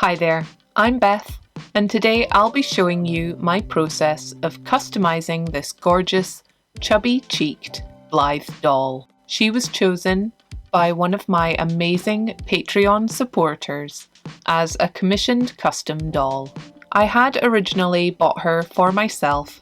Hi there, I'm Beth, and today I'll be showing you my process of customizing this gorgeous, chubby-cheeked Blythe doll. She was chosen by one of my amazing Patreon supporters as a commissioned custom doll. I had originally bought her for myself,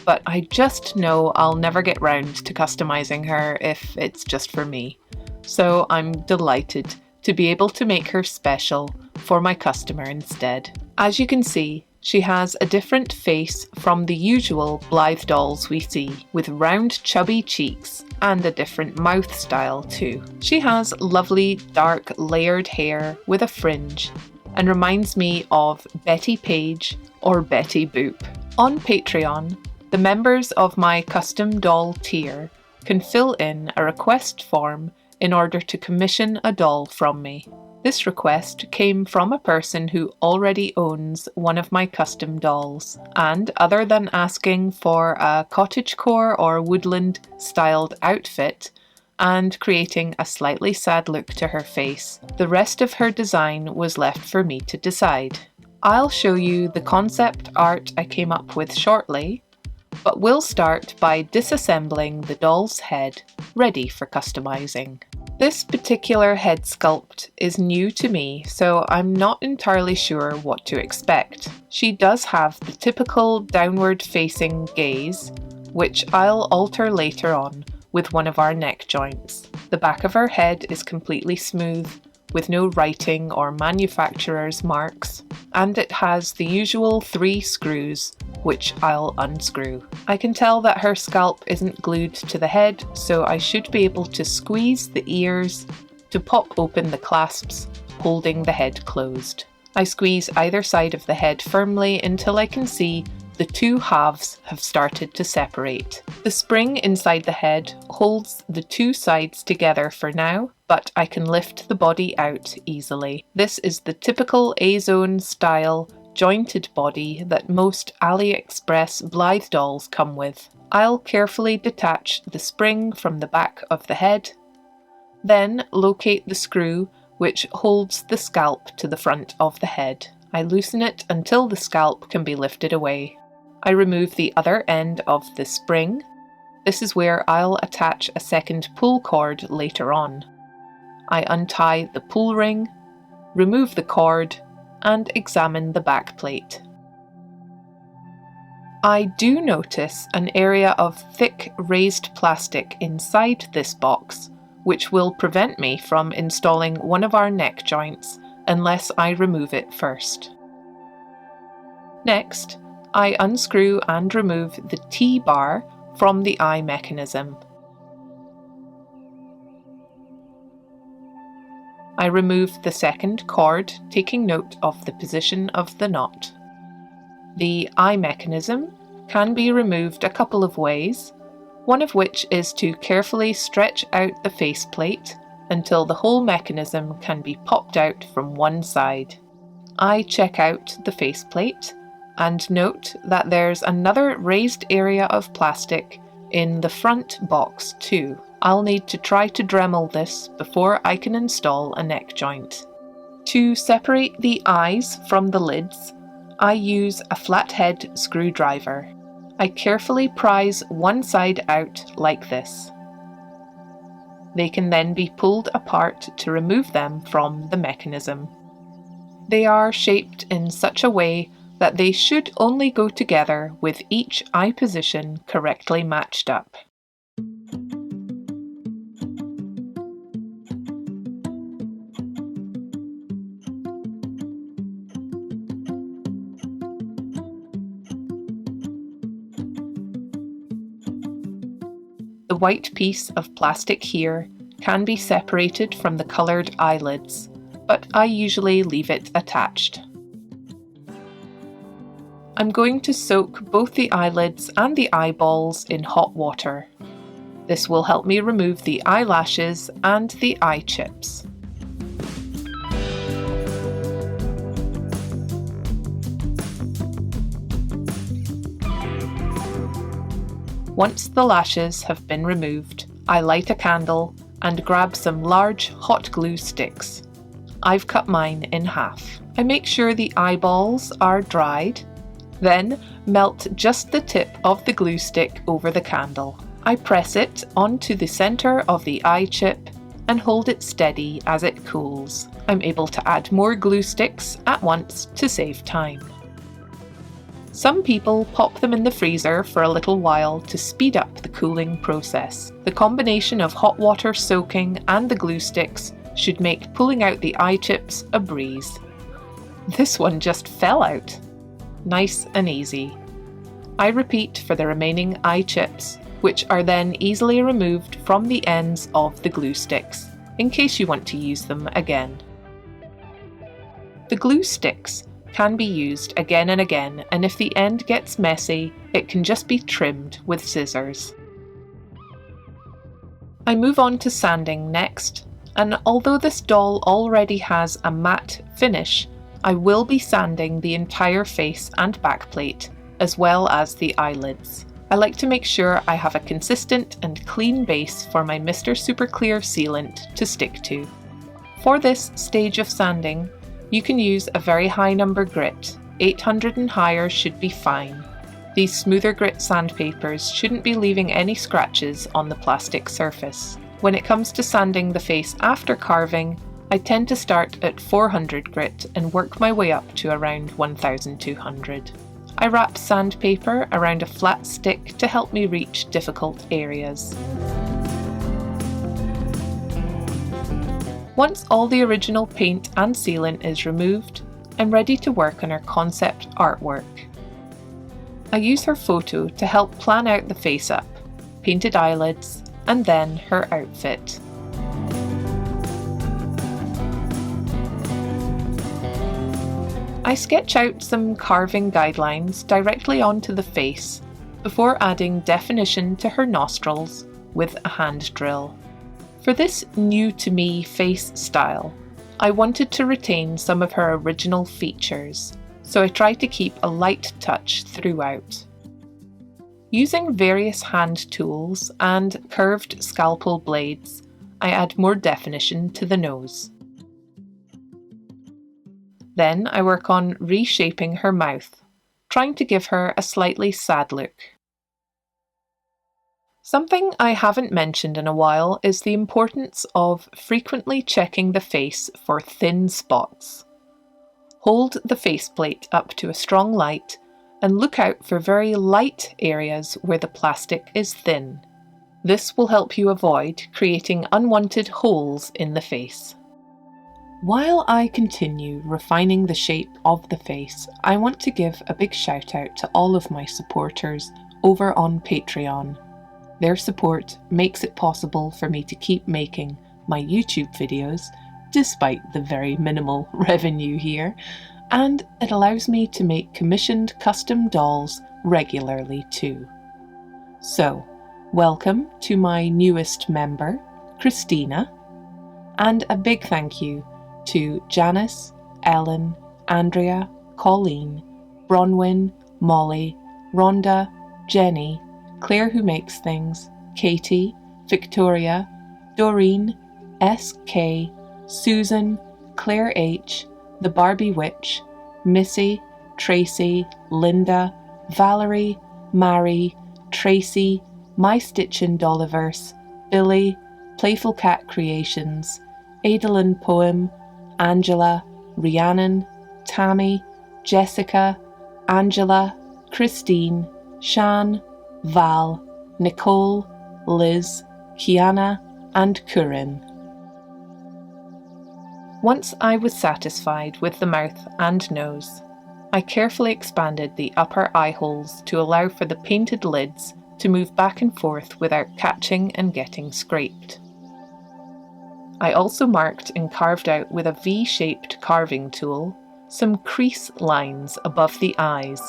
but I just know I'll never get round to customizing her if it's just for me. So I'm delighted to be able to make her special for my customer instead. As you can see, she has a different face from the usual Blythe dolls we see, with round chubby cheeks and a different mouth style too. She has lovely dark layered hair with a fringe and reminds me of Betty Page or Betty Boop. On Patreon, the members of my custom doll tier can fill in a request form in order to commission a doll from me. This request came from a person who already owns one of my custom dolls, and other than asking for a cottagecore or woodland styled outfit and creating a slightly sad look to her face, the rest of her design was left for me to decide. I'll show you the concept art I came up with shortly, but we'll start by disassembling the doll's head, ready for customizing. This particular head sculpt is new to me, so I'm not entirely sure what to expect. She does have the typical downward facing gaze, which I'll alter later on with one of our neck joints. The back of her head is completely smooth, with no writing or manufacturer's marks, and it has the usual 3 screws, which I'll unscrew. I can tell that her scalp isn't glued to the head, so I should be able to squeeze the ears to pop open the clasps, holding the head closed. I squeeze either side of the head firmly until I can see the 2 halves have started to separate. The spring inside the head holds the 2 sides together for now, but I can lift the body out easily. This is the typical A-zone style jointed body that most AliExpress Blythe dolls come with. I'll carefully detach the spring from the back of the head, then locate the screw which holds the scalp to the front of the head. I loosen it until the scalp can be lifted away. I remove the other end of the spring. This is where I'll attach a second pull cord later on. I untie the pull ring, remove the cord, and examine the back plate. I do notice an area of thick raised plastic inside this box, which will prevent me from installing one of our neck joints unless I remove it first. Next, I unscrew and remove the T-bar from the eye mechanism. I remove the second cord, taking note of the position of the knot. The eye mechanism can be removed a couple of ways, one of which is to carefully stretch out the faceplate until the whole mechanism can be popped out from one side. I check out the faceplate and note that there's another raised area of plastic in the front box too. I'll need to try to Dremel this before I can install a neck joint. To separate the eyes from the lids, I use a flathead screwdriver. I carefully prise one side out like this. They can then be pulled apart to remove them from the mechanism. They are shaped in such a way that they should only go together with each eye position correctly matched up. The white piece of plastic here can be separated from the coloured eyelids, but I usually leave it attached. I'm going to soak both the eyelids and the eyeballs in hot water. This will help me remove the eyelashes and the eye chips. Once the lashes have been removed, I light a candle and grab some large hot glue sticks. I've cut mine in half. I make sure the eyeballs are dried, then melt just the tip of the glue stick over the candle. I press it onto the centre of the eye chip and hold it steady as it cools. I'm able to add more glue sticks at once to save time. Some people pop them in the freezer for a little while to speed up the cooling process. The combination of hot water soaking and the glue sticks should make pulling out the eye chips a breeze. This one just fell out. Nice and easy. I repeat for the remaining eye chips, which are then easily removed from the ends of the glue sticks, in case you want to use them again. The glue sticks can be used again and again, and if the end gets messy, it can just be trimmed with scissors. I move on to sanding next, and although this doll already has a matte finish, I will be sanding the entire face and backplate, as well as the eyelids. I like to make sure I have a consistent and clean base for my Mr. Super Clear sealant to stick to. For this stage of sanding, you can use a very high number grit. 800 and higher should be fine. These smoother grit sandpapers shouldn't be leaving any scratches on the plastic surface. When it comes to sanding the face after carving, I tend to start at 400 grit and work my way up to around 1200. I wrap sandpaper around a flat stick to help me reach difficult areas. Once all the original paint and sealant is removed, I'm ready to work on her concept artwork. I use her photo to help plan out the face up, painted eyelids, and then her outfit. I sketch out some carving guidelines directly onto the face before adding definition to her nostrils with a hand drill. For this new-to-me face style, I wanted to retain some of her original features, so I tried to keep a light touch throughout. Using various hand tools and curved scalpel blades, I add more definition to the nose. Then I work on reshaping her mouth, trying to give her a slightly sad look. Something I haven't mentioned in a while is the importance of frequently checking the face for thin spots. Hold the faceplate up to a strong light and look out for very light areas where the plastic is thin. This will help you avoid creating unwanted holes in the face. While I continue refining the shape of the face, I want to give a big shout out to all of my supporters over on Patreon. Their support makes it possible for me to keep making my YouTube videos, despite the very minimal revenue here, and it allows me to make commissioned custom dolls regularly too. So, welcome to my newest member, Christina, and a big thank you to Janice, Ellen, Andrea, Colleen, Bronwyn, Molly, Rhonda, Jenny, Claire who makes things, Katie, Victoria, Doreen, SK, Susan, Claire H, the Barbie Witch, Missy, Tracy, Linda, Valerie, Mary, Tracy, My Stitchin' Dolliverse, Billy, Playful Cat Creations, Adalyn Poem, Angela, Rhiannon, Tammy, Jessica, Angela, Christine, Shan, Val, Nicole, Liz, Kiana, and Corinne. Once I was satisfied with the mouth and nose, I carefully expanded the upper eye holes to allow for the painted lids to move back and forth without catching and getting scraped. I also marked and carved out with a V-shaped carving tool some crease lines above the eyes.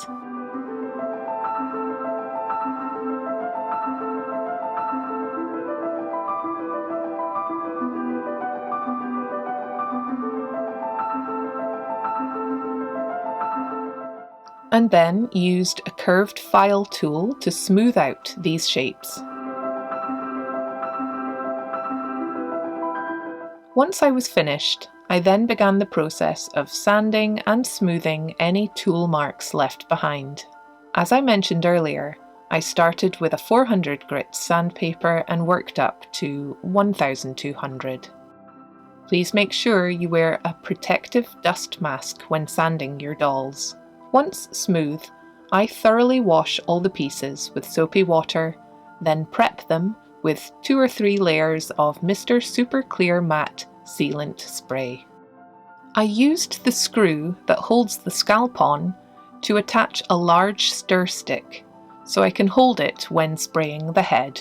And then used a curved file tool to smooth out these shapes. Once I was finished, I then began the process of sanding and smoothing any tool marks left behind. As I mentioned earlier, I started with a 400 grit sandpaper and worked up to 1200. Please make sure you wear a protective dust mask when sanding your dolls. Once smooth, I thoroughly wash all the pieces with soapy water, then prep them with 2 or 3 layers of Mr. Super Clear Matte Sealant Spray. I used the screw that holds the scalp on to attach a large stir stick so I can hold it when spraying the head.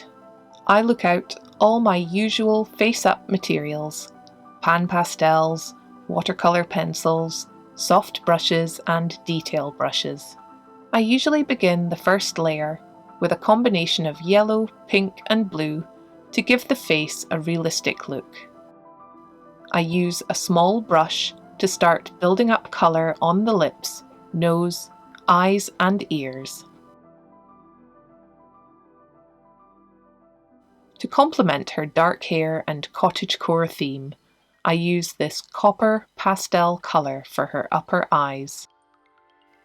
I look out all my usual face-up materials: pan pastels, watercolour pencils, soft brushes and detail brushes. I usually begin the first layer with a combination of yellow, pink and blue to give the face a realistic look. I use a small brush to start building up colour on the lips, nose, eyes and ears. To complement her dark hair and cottagecore theme, I use this copper pastel colour for her upper eyes.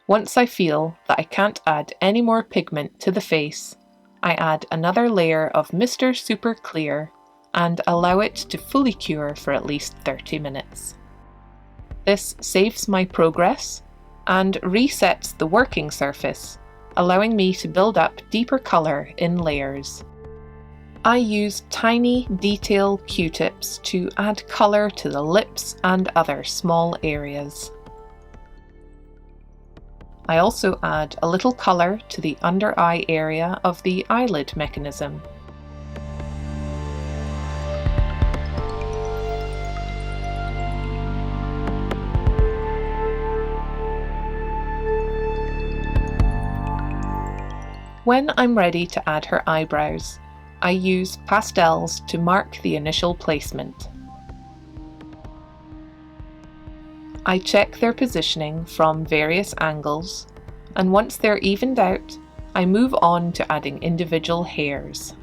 Once I feel that I can't add any more pigment to the face, I add another layer of Mr. Super Clear and allow it to fully cure for at least 30 minutes. This saves my progress and resets the working surface, allowing me to build up deeper colour in layers. I use tiny detail Q-tips to add colour to the lips and other small areas. I also add a little colour to the under eye area of the eyelid mechanism. When I'm ready to add her eyebrows, I use pastels to mark the initial placement. I check their positioning from various angles, and once they're evened out, I move on to adding individual hairs.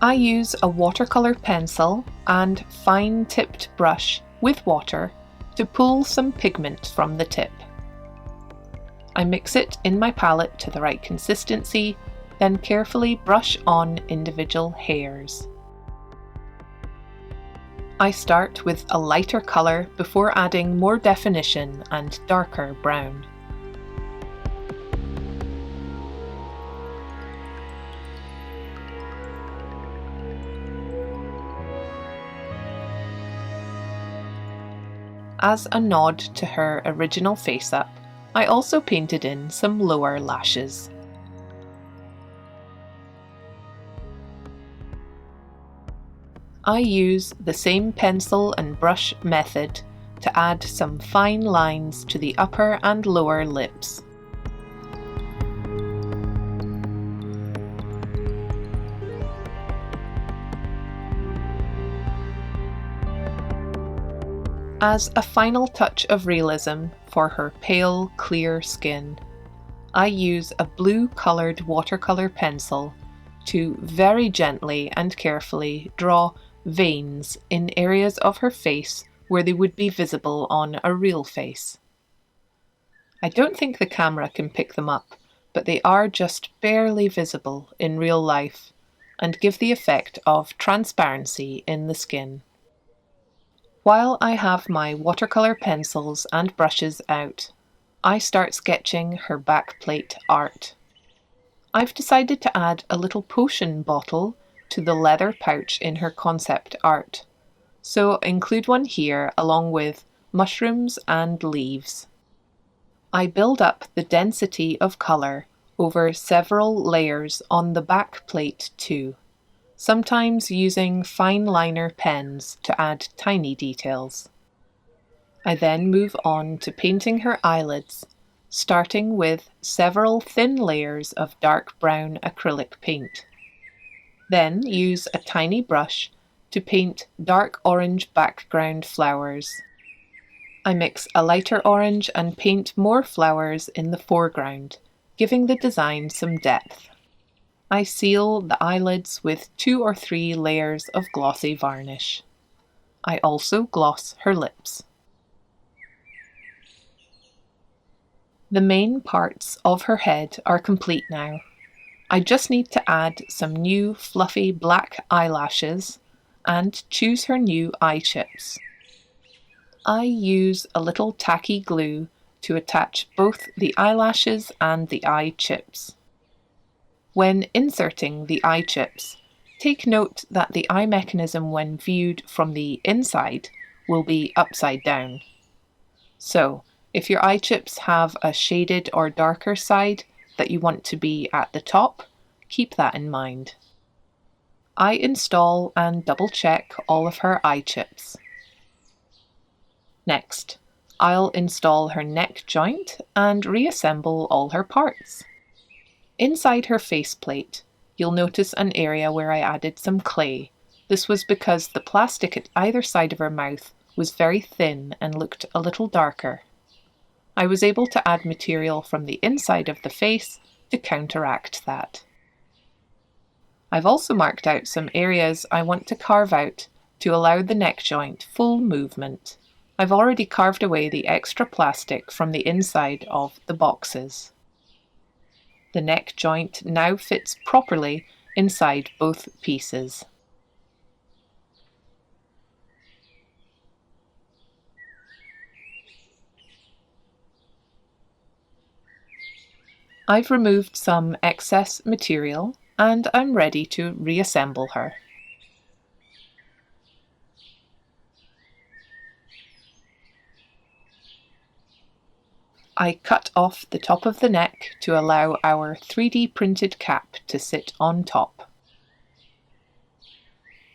I use a watercolour pencil and fine-tipped brush with water to pull some pigment from the tip. I mix it in my palette to the right consistency, then carefully brush on individual hairs. I start with a lighter colour before adding more definition and darker brown. As a nod to her original face-up, I also painted in some lower lashes. I use the same pencil and brush method to add some fine lines to the upper and lower lips. As a final touch of realism for her pale, clear skin, I use a blue-coloured watercolour pencil to very gently and carefully draw veins in areas of her face where they would be visible on a real face. I don't think the camera can pick them up, but they are just barely visible in real life and give the effect of transparency in the skin. While I have my watercolour pencils and brushes out, I start sketching her backplate art. I've decided to add a little potion bottle to the leather pouch in her concept art, so include one here along with mushrooms and leaves. I build up the density of colour over several layers on the back plate too, sometimes using fine liner pens to add tiny details. I then move on to painting her eyelids, starting with several thin layers of dark brown acrylic paint. Then use a tiny brush to paint dark orange background flowers. I mix a lighter orange and paint more flowers in the foreground, giving the design some depth. I seal the eyelids with 2 or 3 layers of glossy varnish. I also gloss her lips. The main parts of her head are complete now. I just need to add some new fluffy black eyelashes and choose her new eye chips. I use a little tacky glue to attach both the eyelashes and the eye chips. When inserting the eye chips, take note that the eye mechanism when viewed from the inside will be upside down. So, if your eye chips have a shaded or darker side that you want to be at the top, keep that in mind. I install and double check all of her eye chips. Next, I'll install her neck joint and reassemble all her parts. Inside her faceplate, you'll notice an area where I added some clay. This was because the plastic at either side of her mouth was very thin and looked a little darker. I was able to add material from the inside of the face to counteract that. I've also marked out some areas I want to carve out to allow the neck joint full movement. I've already carved away the extra plastic from the inside of the boxes. The neck joint now fits properly inside both pieces. I've removed some excess material and I'm ready to reassemble her. I cut off the top of the neck to allow our 3D printed cap to sit on top.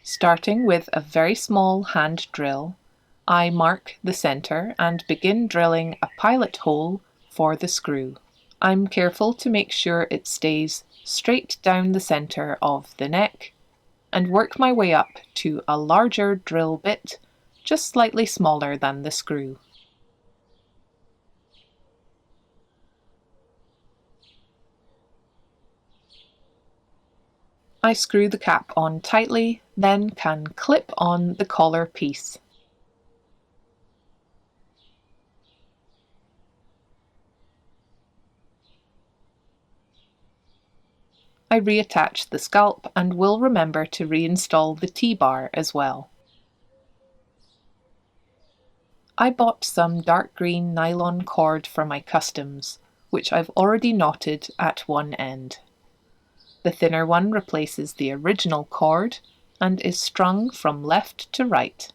Starting with a very small hand drill, I mark the centre and begin drilling a pilot hole for the screw. I'm careful to make sure it stays straight down the centre of the neck and work my way up to a larger drill bit, just slightly smaller than the screw. I screw the cap on tightly, then can clip on the collar piece. I reattach the scalp and will remember to reinstall the T-bar as well. I bought some dark green nylon cord for my customs, which I've already knotted at one end. The thinner one replaces the original cord and is strung from left to right.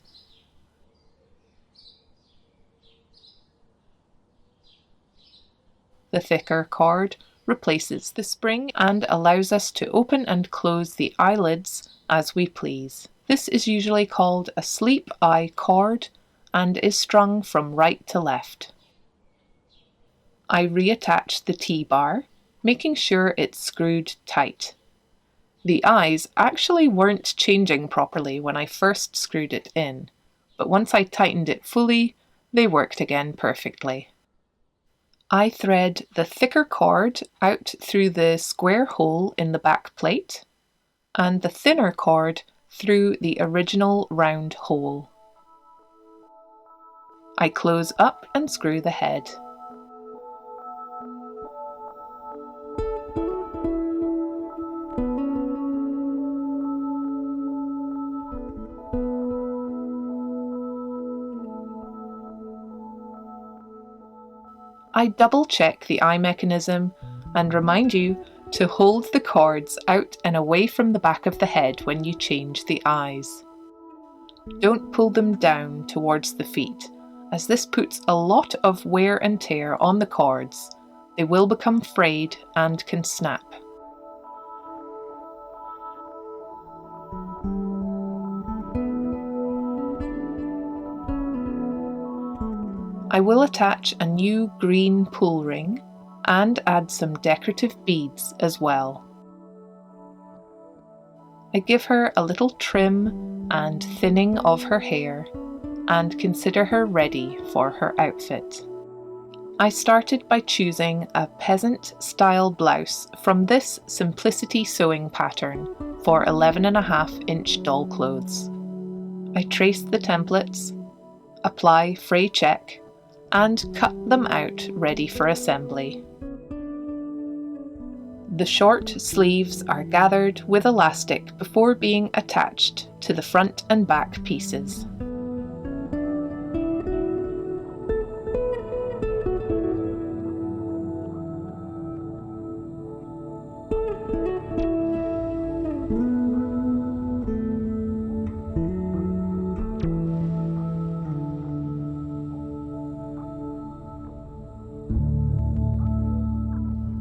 The thicker cord replaces the spring and allows us to open and close the eyelids as we please. This is usually called a sleep eye cord and is strung from right to left. I reattach the T-bar, making sure it's screwed tight. The eyes actually weren't changing properly when I first screwed it in, but once I tightened it fully, they worked again perfectly. I thread the thicker cord out through the square hole in the back plate and the thinner cord through the original round hole. I close up and screw the head. I double check the eye mechanism and remind you to hold the cords out and away from the back of the head when you change the eyes. Don't pull them down towards the feet, as this puts a lot of wear and tear on the cords. They will become frayed and can snap. I will attach a new green pull ring and add some decorative beads as well. I give her a little trim and thinning of her hair and consider her ready for her outfit. I started by choosing a peasant style blouse from this Simplicity sewing pattern for 11.5-inch doll clothes. I trace the templates, apply fray check, and cut them out ready for assembly. The short sleeves are gathered with elastic before being attached to the front and back pieces.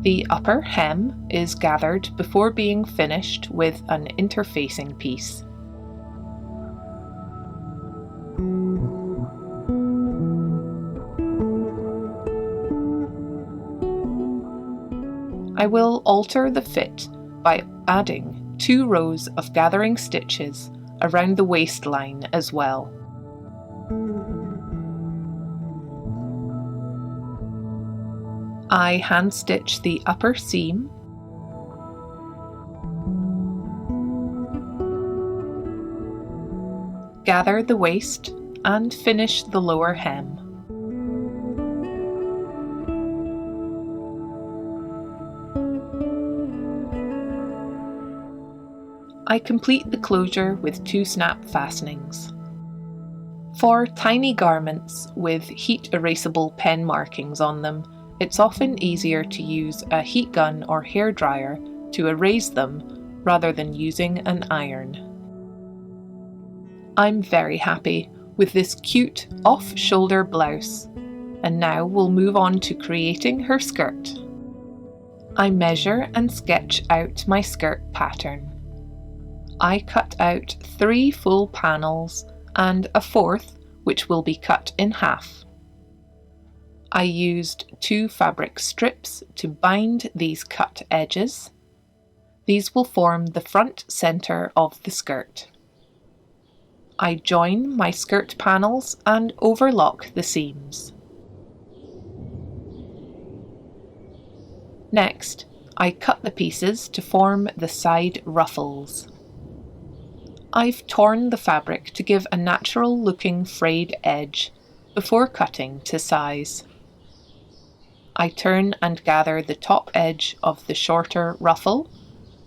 The upper hem is gathered before being finished with an interfacing piece. I will alter the fit by adding 2 rows of gathering stitches around the waistline as well. I hand stitch the upper seam, gather the waist and finish the lower hem. I complete the closure with 2 snap fastenings. For tiny garments with heat erasable pen markings on them, it's often easier to use a heat gun or hairdryer to erase them rather than using an iron. I'm very happy with this cute off-shoulder blouse, and now we'll move on to creating her skirt. I measure and sketch out my skirt pattern. I cut out 3 full panels and a 4th which will be cut in half. I used 2 fabric strips to bind these cut edges. These will form the front centre of the skirt. I join my skirt panels and overlock the seams. Next, I cut the pieces to form the side ruffles. I've torn the fabric to give a natural looking frayed edge before cutting to size. I turn and gather the top edge of the shorter ruffle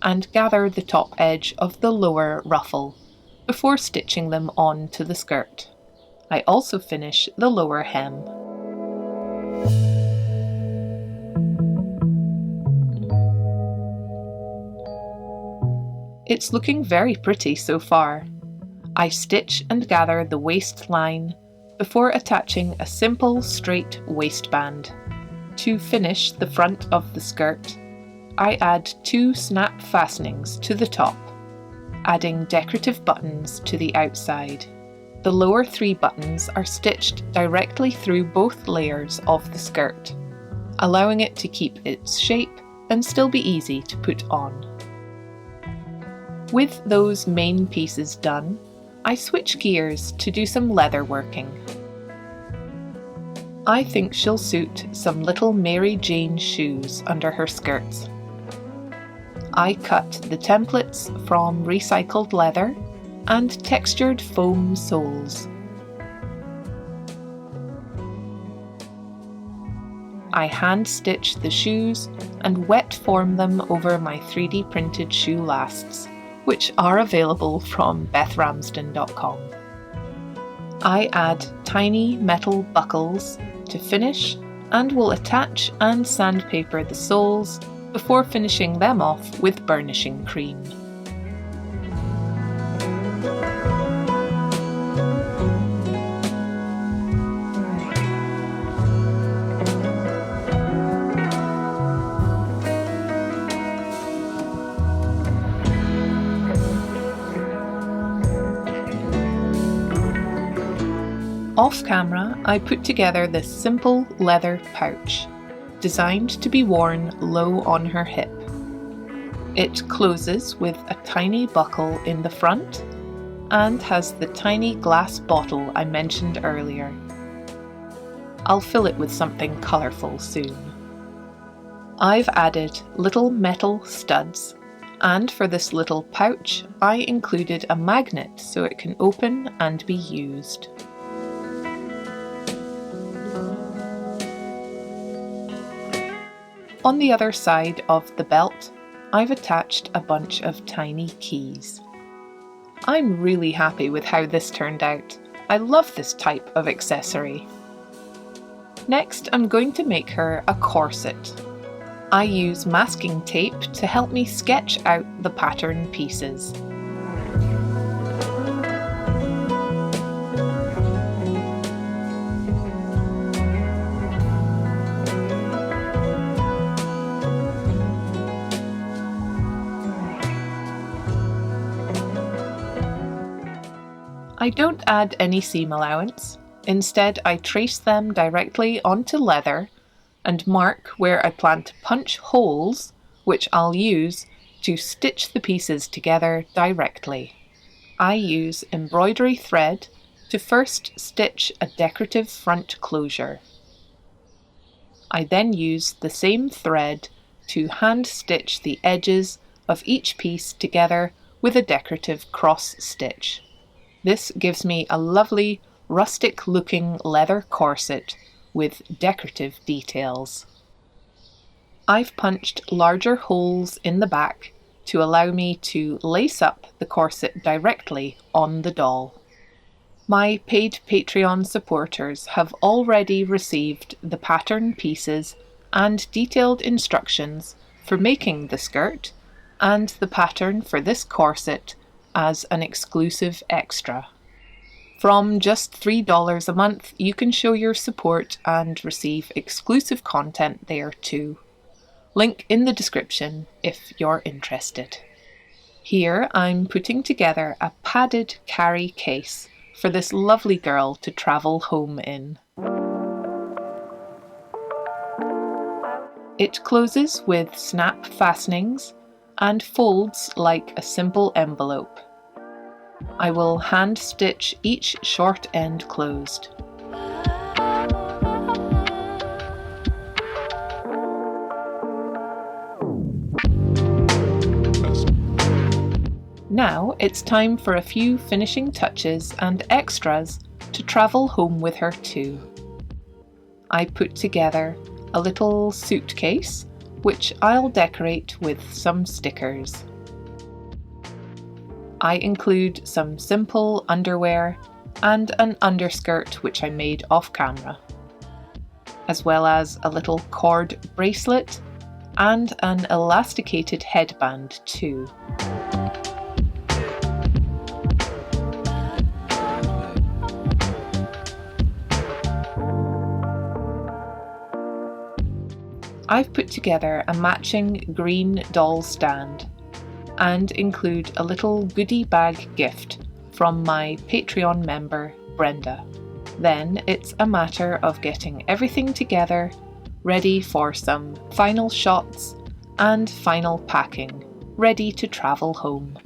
and gather the top edge of the lower ruffle before stitching them on to the skirt. I also finish the lower hem. It's looking very pretty so far. I stitch and gather the waistline before attaching a simple straight waistband. To finish the front of the skirt, I add 2 snap fastenings to the top, adding decorative buttons to the outside. The lower 3 buttons are stitched directly through both layers of the skirt, allowing it to keep its shape and still be easy to put on. With those main pieces done, I switch gears to do some leather working. I think she'll suit some little Mary Jane shoes under her skirts. I cut the templates from recycled leather and textured foam soles. I hand stitch the shoes and wet form them over my 3D printed shoe lasts, which are available from BethRamsden.com. I add tiny metal buckles to finish and will attach and sandpaper the soles before finishing them off with burnishing cream. Off camera, I put together this simple leather pouch, designed to be worn low on her hip. It closes with a tiny buckle in the front and has the tiny glass bottle I mentioned earlier. I'll fill it with something colourful soon. I've added little metal studs And for this little pouch, I included a magnet so it can open and be used. On the other side of the belt, I've attached a bunch of tiny keys. I'm really happy with how this turned out. I love this type of accessory. Next, I'm going to make her a corset. I use masking tape to help me sketch out the pattern pieces. I don't add any seam allowance. Instead, I trace them directly onto leather and mark where I plan to punch holes, which I'll use to stitch the pieces together directly. I use embroidery thread to first stitch a decorative front closure. I then use the same thread to hand stitch the edges of each piece together with a decorative cross stitch. This gives me a lovely rustic looking leather corset with decorative details. I've punched larger holes in the back to allow me to lace up the corset directly on the doll. My paid Patreon supporters have already received the pattern pieces and detailed instructions for making the skirt and the pattern for this corset as an exclusive extra. From just $3 a month, you can show your support and receive exclusive content there too. Link in the description if you're interested. Here I'm putting together a padded carry case for this lovely girl to travel home in. It closes with snap fastenings and folds like a simple envelope. I will hand stitch each short end closed. Now it's time for a few finishing touches and extras to travel home with her too. I put together a little suitcase, which I'll decorate with some stickers. I include some simple underwear and an underskirt which I made off camera, as well as a little cord bracelet and an elasticated headband too. I've put together a matching green doll stand and include a little goodie bag gift from my Patreon member Brenda. Then it's a matter of getting everything together, ready for some final shots and final packing, ready to travel home.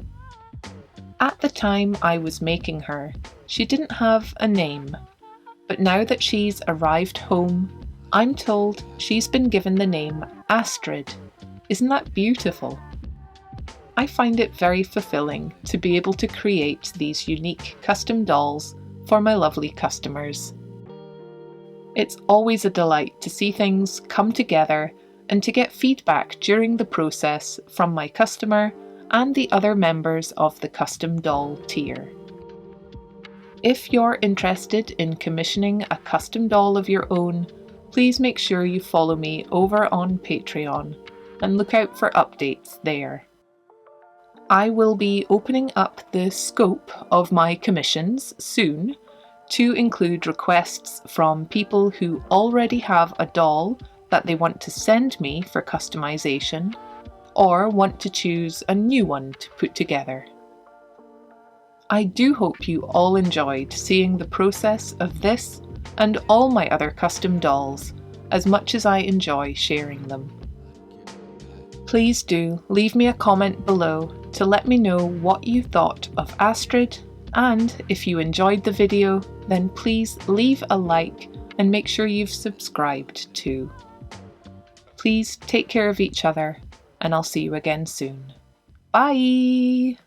At the time I was making her, she didn't have a name, but now that she's arrived home, I'm told she's been given the name Astrid. Isn't that beautiful? I find it very fulfilling to be able to create these unique custom dolls for my lovely customers. It's always a delight to see things come together and to get feedback during the process from my customer and the other members of the custom doll tier. If you're interested in commissioning a custom doll of your own, please make sure you follow me over on Patreon and look out for updates there. I will be opening up the scope of my commissions soon to include requests from people who already have a doll that they want to send me for customization or want to choose a new one to put together. I do hope you all enjoyed seeing the process of this and all my other custom dolls as much as I enjoy sharing them. Please do leave me a comment below to let me know what you thought of Astrid, and if you enjoyed the video, then please leave a like and make sure you've subscribed too. Please take care of each other, and I'll see you again soon. Bye!